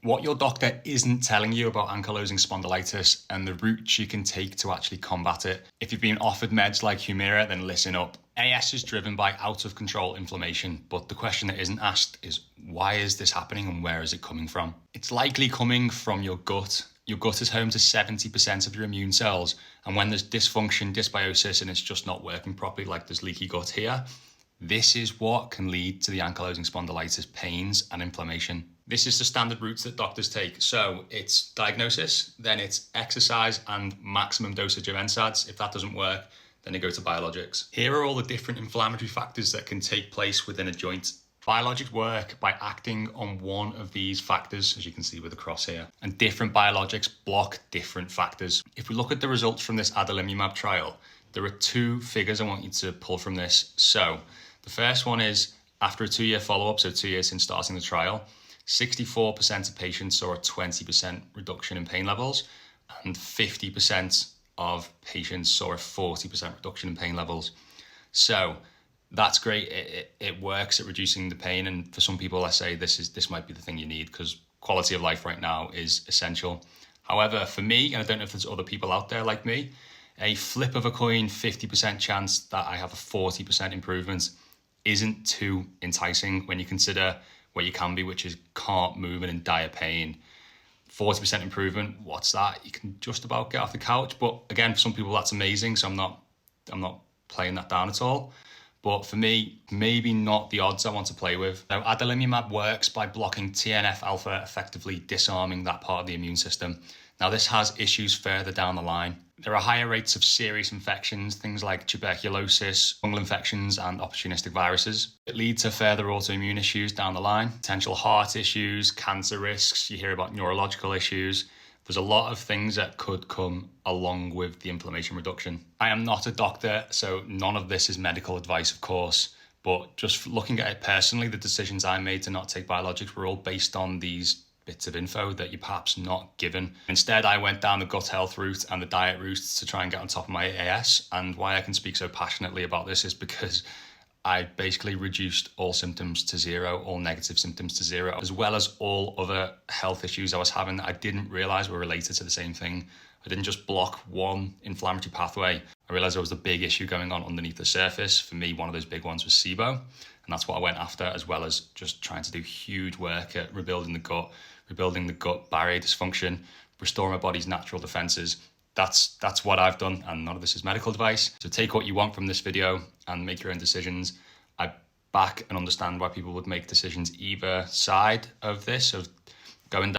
what your doctor isn't telling you about ankylosing spondylitis and the routes you can take to actually combat it. If you've been offered meds like Humira, then listen up. AS is driven by out of control inflammation, but the question that isn't asked is why is this happening and where is it coming from? It's likely coming from your gut. Your gut is home to 70% of your immune cells, and when there's dysfunction, dysbiosis, and it's just not working properly, like there's leaky gut here, this is what can lead to the ankylosing spondylitis pains and inflammation. This is the standard routes that doctors take. So it's diagnosis, then it's exercise and maximum dosage of NSAIDs. If that doesn't work, then they go to biologics. Here are all the different inflammatory factors that can take place within a joint. Biologics work by acting on one of these factors, as you can see with the cross here, and different biologics block different factors. If we look at the results from this adalimumab trial, there are two figures I want you to pull from this. So the first one is after a 2-year follow-up, so 2 years since starting the trial, 64% of patients saw a 20% reduction in pain levels, and 50% of patients saw a 40% reduction in pain levels. So that's great. It works at reducing the pain, and for some people, I say this might be the thing you need because quality of life right now is essential. However, for me, and I don't know if there's other people out there like me, a flip of a coin, 50% chance that I have a 40% improvement isn't too enticing when you consider where you can be, which is can't move and in dire pain. 40% improvement, what's that? You can just about get off the couch. But again, for some people that's amazing, so I'm not playing that down at all. But for me, maybe not the odds I want to play with. Now, adalimumab works by blocking TNF-alpha, effectively disarming that part of the immune system. Now, this has issues further down the line. There are higher rates of serious infections, things like tuberculosis, fungal infections, and opportunistic viruses. It leads to further autoimmune issues down the line, potential heart issues, cancer risks. You hear about neurological issues. There's a lot of things that could come along with the inflammation reduction. I am not a doctor, so none of this is medical advice, of course. But just looking at it personally, the decisions I made to not take biologics were all based on these bits of info that you're perhaps not given. Instead, I went down the gut health route and the diet route to try and get on top of my AS. And why I can speak so passionately about this is because I basically reduced all symptoms to zero, all negative symptoms to zero, as well as all other health issues I was having that I didn't realize were related to the same thing. I didn't just block one inflammatory pathway. I realized there was a big issue going on underneath the surface. For me, one of those big ones was SIBO, and that's what I went after, as well as just trying to do huge work at rebuilding the gut barrier dysfunction, restore my body's natural defenses. That's what I've done, and none of this is medical advice. So take what you want from this video and make your own decisions. I back and understand why people would make decisions either side of this, of going down